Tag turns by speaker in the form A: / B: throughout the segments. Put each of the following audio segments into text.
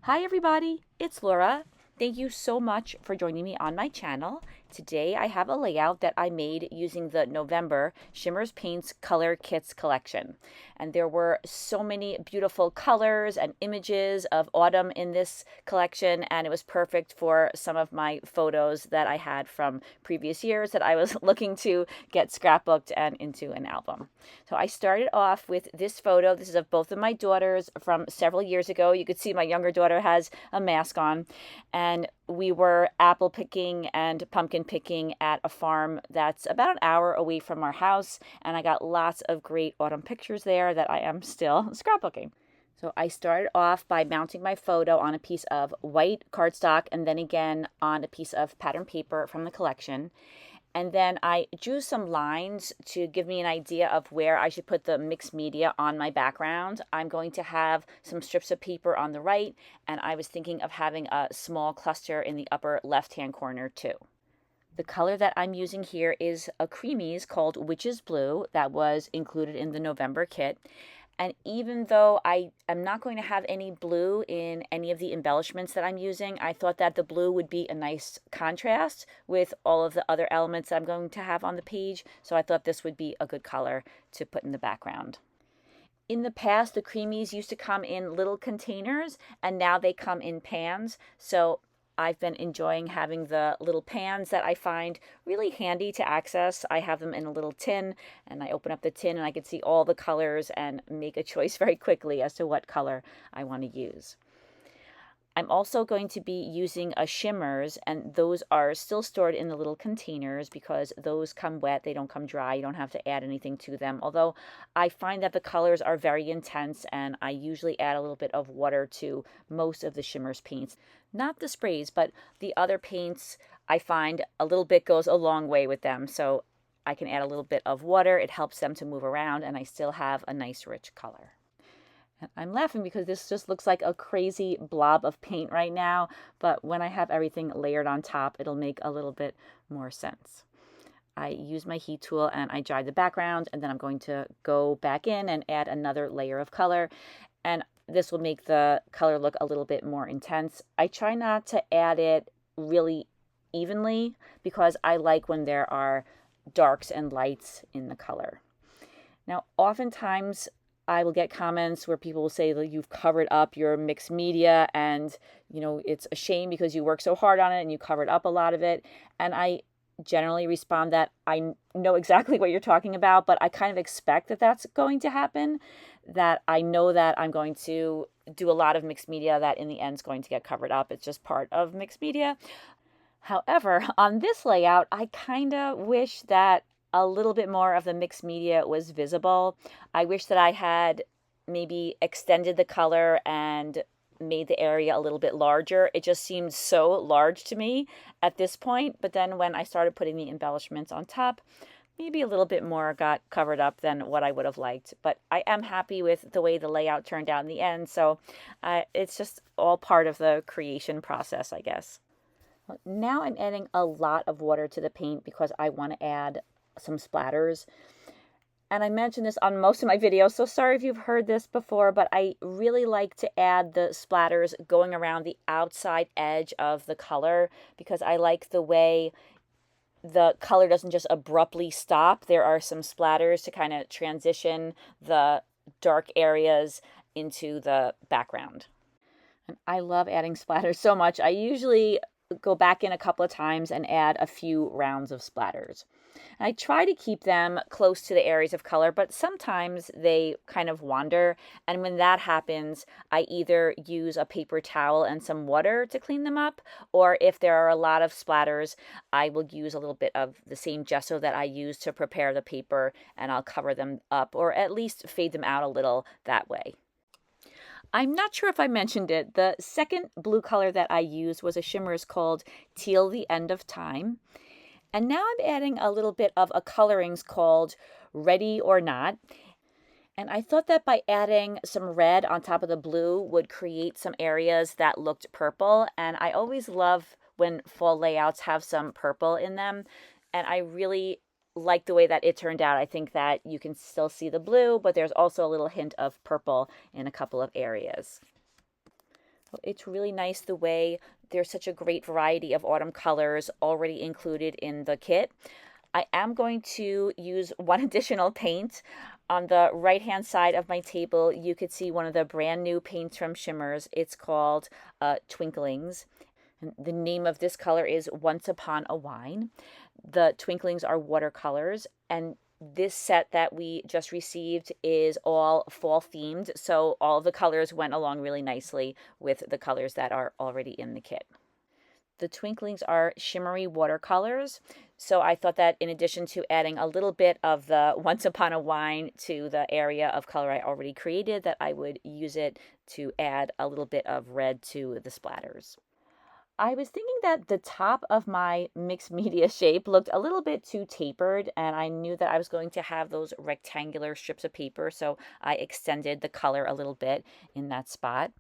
A: Hi everybody, it's Laura. Thank you so much for joining me on my channel. Today I have a layout that I made using the November Shimmerz Paints Color Kitz Collection. And there were so many beautiful colors and images of autumn in this collection, and it was perfect for some of my photos that I had from previous years that I was looking to get scrapbooked and into an album. So I started off with this photo. This is of both of my daughters from several years ago. You could see my younger daughter has a mask on, and we were apple picking and pumpkin picking at a farm that's about an hour away from our house, and I got lots of great autumn pictures there that I am still scrapbooking. So I started off by mounting my photo on a piece of white cardstock and then again on a piece of pattern paper from the collection. And then I drew some lines to give me an idea of where I should put the mixed media on my background. I'm going to have some strips of paper on the right, and I was thinking of having a small cluster in the upper left-hand corner too. The color that I'm using here is a Creameez called Witch's Blue that was included in the November kit. And even though I am not going to have any blue in any of the embellishments that I'm using, I thought that the blue would be a nice contrast with all of the other elements that I'm going to have on the page. So I thought this would be a good color to put in the background. In the past, the Creameez used to come in little containers, and now they come in pans. So I've been enjoying having the little pans that I find really handy to access. I have them in a little tin, and I open up the tin and I can see all the colors and make a choice very quickly as to what color I want to use. I'm also going to be using a Shimmerz, and those are still stored in the little containers because those come wet. They don't come dry. You don't have to add anything to them. Although I find that the colors are very intense, and I usually add a little bit of water to most of the Shimmerz paints. Not the sprays, but the other paints, I find a little bit goes a long way with them. So I can add a little bit of water. It helps them to move around, and I still have a nice rich color. I'm laughing because this just looks like a crazy blob of paint right now, but when I have everything layered on top, it'll make a little bit more sense. I use my heat tool and I dry the background, and then I'm going to go back in and add another layer of color, and this will make the color look a little bit more intense. I try not to add it really evenly because I like when there are darks and lights in the color. Now, oftentimes I will get comments where people will say that you've covered up your mixed media and, it's a shame because you work so hard on it and you covered up a lot of it. And I generally respond that I know exactly what you're talking about, but I kind of expect that that's going to happen, that I know that I'm going to do a lot of mixed media that in the end is going to get covered up. It's just part of mixed media. However, on this layout, I kind of wish that a little bit more of the mixed media was visible. I wish that I had maybe extended the color and made the area a little bit larger. It just seemed so large to me at this point. But then when I started putting the embellishments on top, maybe a little bit more got covered up than what I would have liked. But I am happy with the way the layout turned out in the end. So it's just all part of the creation process, I guess. Now I'm adding a lot of water to the paint because I want to add some splatters. And I mentioned this on most of my videos, so sorry if you've heard this before, but I really like to add the splatters going around the outside edge of the color because I like the way the color doesn't just abruptly stop. There are some splatters to kind of transition the dark areas into the background. And I love adding splatters so much. I usually go back in a couple of times and add a few rounds of splatters. I try to keep them close to the areas of color, but sometimes they kind of wander. And when that happens, I either use a paper towel and some water to clean them up, or if there are a lot of splatters, I will use a little bit of the same gesso that I use to prepare the paper, and I'll cover them up or at least fade them out a little that way. I'm not sure if I mentioned it. The second blue color that I used was a Shimmerz called Teal, the End of Time. And now I'm adding a little bit of a Coloringz called Ready or Not. And I thought that by adding some red on top of the blue would create some areas that looked purple. And I always love when fall layouts have some purple in them. And I really like the way that it turned out. I think that you can still see the blue, but there's also a little hint of purple in a couple of areas. It's really nice the way there's such a great variety of autumn colors already included in the kit. I am going to use one additional paint. On the right-hand side of my table, you could see one of the brand new paints from Shimmerz. It's called Twinklingz. And the name of this color is Once Upon a Wine. The Twinklingz are watercolors, and this set that we just received is all fall themed, so all the colors went along really nicely with the colors that are already in the kit. The Twinklingz are shimmery watercolors, so I thought that in addition to adding a little bit of the Once Upon a Wine to the area of color I already created, that I would use it to add a little bit of red to the splatters. I was thinking that the top of my mixed media shape looked a little bit too tapered, and I knew that I was going to have those rectangular strips of paper, so I extended the color a little bit in that spot.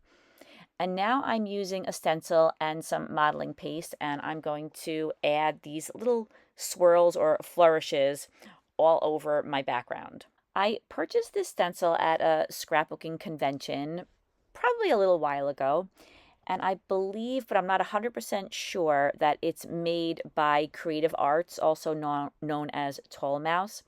A: And now I'm using a stencil and some modeling paste, and I'm going to add these little swirls or flourishes all over my background. I purchased this stencil at a scrapbooking convention probably a little while ago, and I believe, but I'm not 100% sure, that it's made by Creative Arts, also known as Tall Mouse.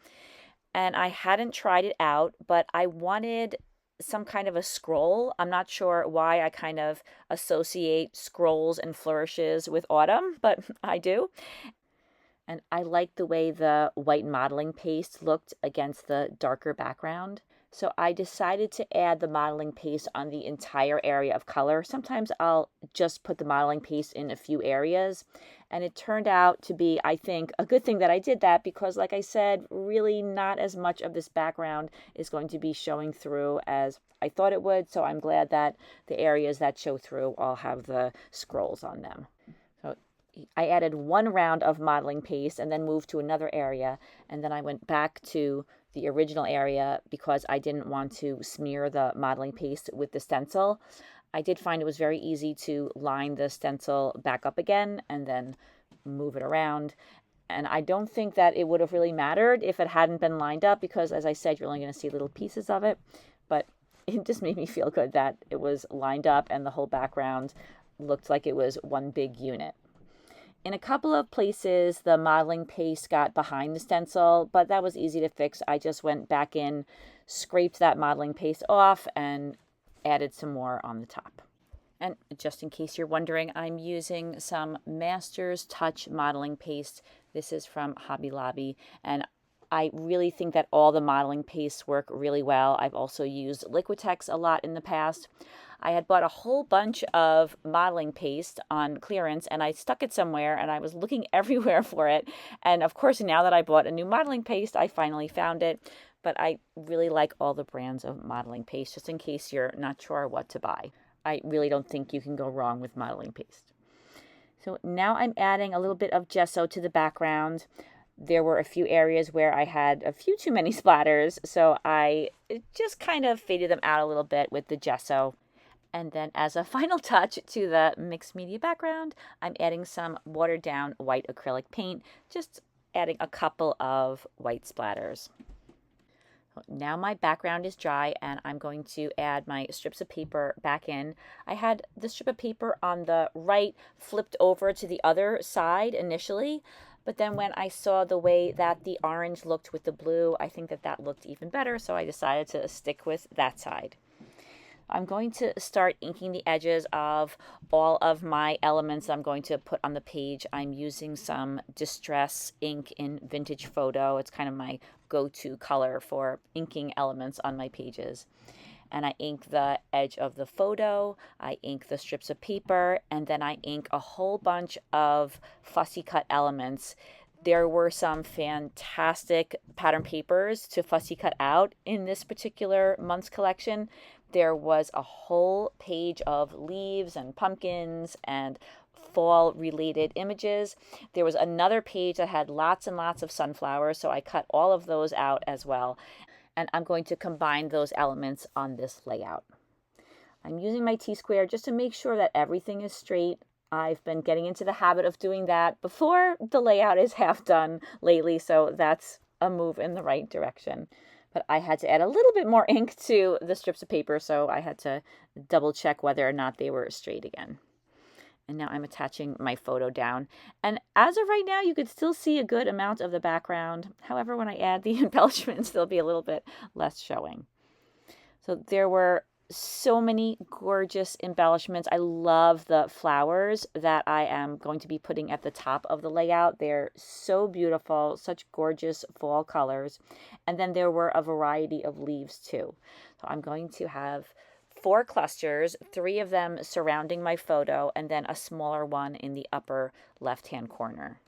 A: And I hadn't tried it out, but I wanted some kind of a scroll. I'm not sure why I kind of associate scrolls and flourishes with autumn, but I do. And I liked the way the white modeling paste looked against the darker background. So I decided to add the modeling paste on the entire area of color. Sometimes I'll just put the modeling paste in a few areas. And it turned out to be, I think, a good thing that I did that, because like I said, really not as much of this background is going to be showing through as I thought it would. So I'm glad that the areas that show through all have the scrolls on them. So I added one round of modeling paste and then moved to another area. And then I went back to the original area because I didn't want to smear the modeling paste with the stencil. I did find it was very easy to line the stencil back up again and then move it around. And I don't think that it would have really mattered if it hadn't been lined up, because as I said, you're only going to see little pieces of it. But it just made me feel good that it was lined up and the whole background looked like it was one big unit. In a couple of places, the modeling paste got behind the stencil, but that was easy to fix. I just went back in, scraped that modeling paste off, and added some more on the top. And just in case you're wondering, I'm using some Master's Touch modeling paste. This is from Hobby Lobby, and I really think that all the modeling pastes work really well. I've also used Liquitex a lot in the past. I had bought a whole bunch of modeling paste on clearance, and I stuck it somewhere, and I was looking everywhere for it. And of course, now that I bought a new modeling paste, I finally found it. But I really like all the brands of modeling paste, just in case you're not sure what to buy. I really don't think you can go wrong with modeling paste. So now I'm adding a little bit of gesso to the background. There were a few areas where I had a few too many splatters, so I just kind of faded them out a little bit with the gesso. And then as a final touch to the mixed media background, I'm adding some watered down white acrylic paint, just adding a couple of white splatters. Now my background is dry, and I'm going to add my strips of paper back in. I had the strip of paper on the right flipped over to the other side initially, but then when I saw the way that the orange looked with the blue, I think that that looked even better, so I decided to stick with that side. I'm going to start inking the edges of all of my elements I'm going to put on the page. I'm using some Distress ink in Vintage Photo. It's kind of my go-to color for inking elements on my pages. And I ink the edge of the photo, I ink the strips of paper, and then I ink a whole bunch of fussy cut elements. There were some fantastic pattern papers to fussy cut out in this particular month's collection. There was a whole page of leaves and pumpkins and fall related images. There was another page that had lots and lots of sunflowers, so I cut all of those out as well. And I'm going to combine those elements on this layout. I'm using my T-square just to make sure that everything is straight. I've been getting into the habit of doing that before the layout is half done lately, so that's a move in the right direction. but I had to add a little bit more ink to the strips of paper, so I had to double check whether or not they were straight again. And now I'm attaching my photo down. And as of right now, you could still see a good amount of the background. However, when I add the embellishments, they'll be a little bit less showing. So there were so many gorgeous embellishments. I love the flowers that I am going to be putting at the top of the layout. They're so beautiful, such gorgeous fall colors. And then there were a variety of leaves too. So I'm going to have 4 clusters, 3 of them surrounding my photo, and then a smaller one in the upper left-hand corner.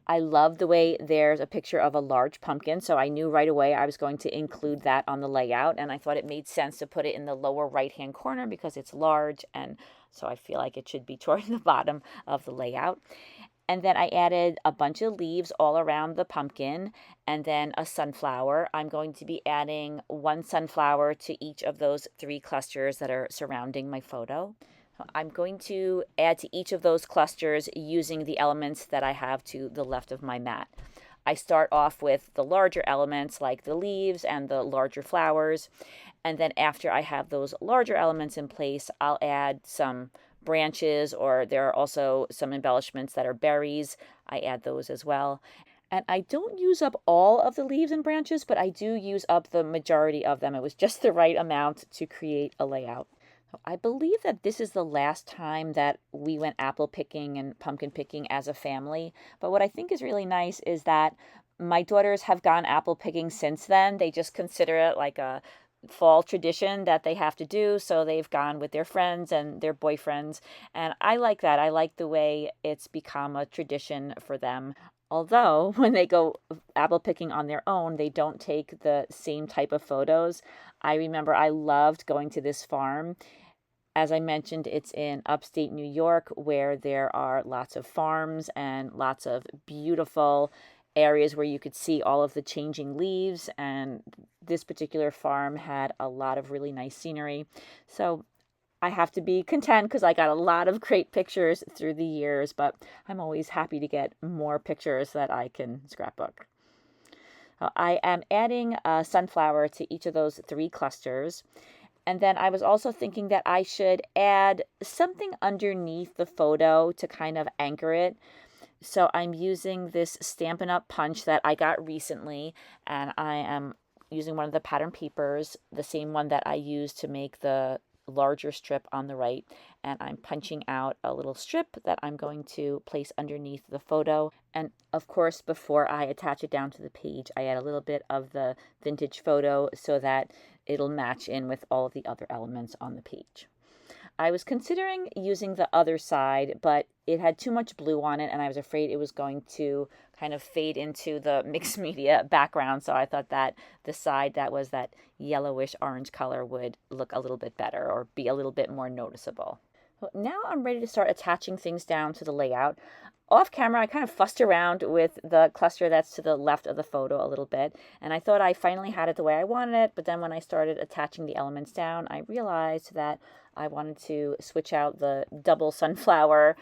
A: I love the way there's a picture of a large pumpkin, so I knew right away I was going to include that on the layout, and I thought it made sense to put it in the lower right-hand corner because it's large, and so I feel like it should be toward the bottom of the layout. And then I added a bunch of leaves all around the pumpkin and then a sunflower. I'm going to be adding 1 sunflower to each of those 3 clusters that are surrounding my photo. I'm going to add to each of those clusters using the elements that I have to the left of my mat. I start off with the larger elements like the leaves and the larger flowers. And then after I have those larger elements in place, I'll add some branches, or there are also some embellishments that are berries. I add those as well. And I don't use up all of the leaves and branches, but I do use up the majority of them. It was just the right amount to create a layout. I believe that this is the last time that we went apple picking and pumpkin picking as a family. But what I think is really nice is that my daughters have gone apple picking since then. They just consider it like a fall tradition that they have to do, so they've gone with their friends and their boyfriends, and I like that. I like the way it's become a tradition for them. Although when they go apple picking on their own, they don't take the same type of photos. I remember I loved going to this farm. As I mentioned, it's in upstate New York, where there are lots of farms and lots of beautiful areas where you could see all of the changing leaves, and this particular farm had a lot of really nice scenery. So I have to be content because I got a lot of great pictures through the years, but I'm always happy to get more pictures that I can scrapbook. I am adding a sunflower to each of those 3 clusters. And then I was also thinking that I should add something underneath the photo to kind of anchor it. So I'm using this Stampin' Up! Punch that I got recently, and I am using one of the pattern papers, the same one that I used to make the larger strip on the right, and I'm punching out a little strip that I'm going to place underneath the photo. And of course, before I attach it down to the page, I add a little bit of the vintage photo so that it'll match in with all of the other elements on the page. I was considering using the other side, but it had too much blue on it, and I was afraid it was going to kind of fade into the mixed media background, so I thought that the side that was that yellowish orange color would look a little bit better or be a little bit more noticeable. Well, now I'm ready to start attaching things down to the layout. Off camera, I kind of fussed around with the cluster that's to the left of the photo a little bit, and I thought I finally had it the way I wanted it, but then when I started attaching the elements down, I realized that I wanted to switch out the double sunflower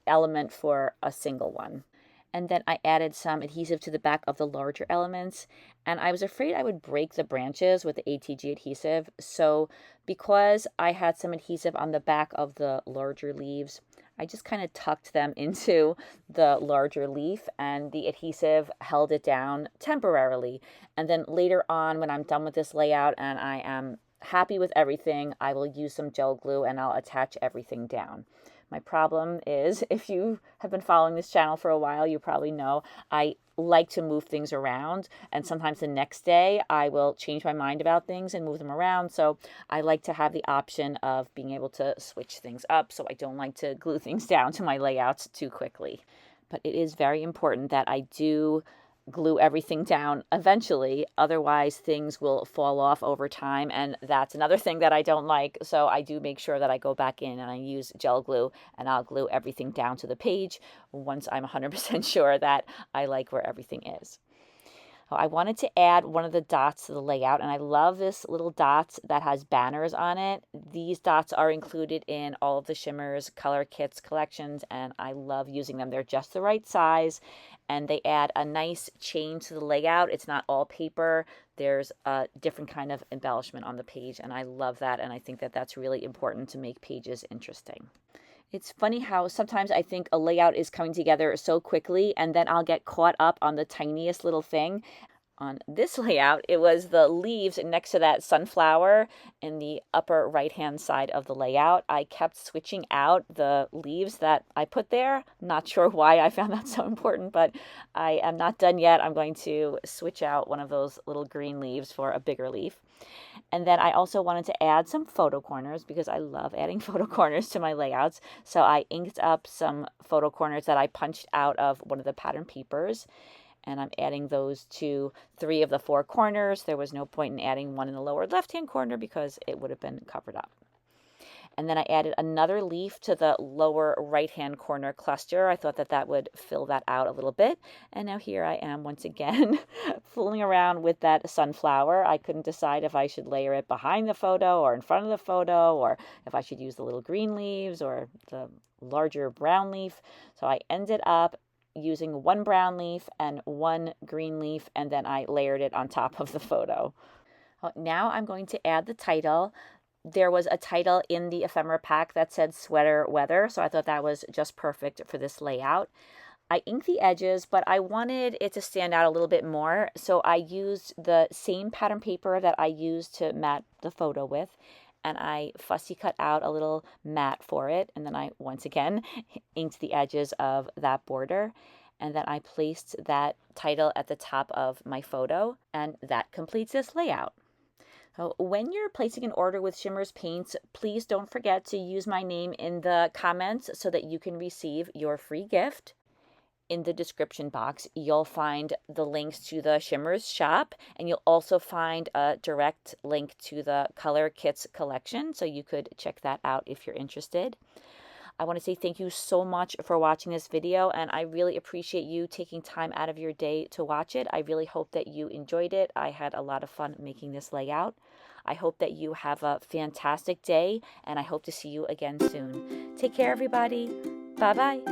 A: element for a single one. And then I added some adhesive to the back of the larger elements, and I was afraid I would break the branches with the ATG adhesive, so because I had some adhesive on the back of the larger leaves, I just kind of tucked them into the larger leaf, and the adhesive held it down temporarily. And then later on, when I'm done with this layout and I am happy with everything, I will use some gel glue and I'll attach everything down. My problem is, if you have been following this channel for a while, you probably know I like to move things around, and sometimes the next day I will change my mind about things and move them around. So I like to have the option of being able to switch things up, so I don't like to glue things down to my layouts too quickly. But it is very important that I do glue everything down eventually, otherwise things will fall off over time, and that's another thing that I don't like. So I do make sure that I go back in and I use gel glue, and I'll glue everything down to the page once I'm 100% sure that I like where everything is. I wanted to add one of the dots to the layout, and I love this little dot that has banners on it. These dots are included in all of the Shimmerz Color Kitz collections, and I love using them. They're just the right size, and they add a nice change to the layout. It's not all paper. There's a different kind of embellishment on the page, and I love that, and I think that that's really important to make pages interesting. It's funny how sometimes I think a layout is coming together so quickly, and then I'll get caught up on the tiniest little thing. On this layout, it was the leaves next to that sunflower in the upper right-hand side of the layout. I kept switching out the leaves that I put there. Not sure why I found that so important, but I am not done yet. I'm going to switch out one of those little green leaves for a bigger leaf. And then I also wanted to add some photo corners because I love adding photo corners to my layouts. So I inked up some photo corners that I punched out of one of the pattern papers. And I'm adding those to 3 of the 4 corners. There was no point in adding one in the lower left-hand corner because it would have been covered up. And then I added another leaf to the lower right-hand corner cluster. I thought that that would fill that out a little bit. And now here I am once again fooling around with that sunflower. I couldn't decide if I should layer it behind the photo or in front of the photo, or if I should use the little green leaves or the larger brown leaf. So I ended up using 1 brown leaf and 1 green leaf, and then I layered it on top of the photo. Now I'm going to add the title. There was a title in the ephemera pack that said Sweater Weather, so I thought that was just perfect for this layout. I inked the edges, but I wanted it to stand out a little bit more, so I used the same pattern paper that I used to mat the photo with, and I fussy cut out a little mat for it, and then I once again inked the edges of that border, and then I placed that title at the top of my photo, and that completes this layout. So when you're placing an order with Shimmerz Paints, please don't forget to use my name in the comments so that you can receive your free gift. In the description box, you'll find the links to the Shimmerz shop, and you'll also find a direct link to the Color Kitz collection, so you could check that out if you're interested. I want to say thank you so much for watching this video, and I really appreciate you taking time out of your day to watch it. I really hope that you enjoyed it. I had a lot of fun making this layout. I hope that you have a fantastic day, and I hope to see you again soon. Take care, everybody. Bye-bye.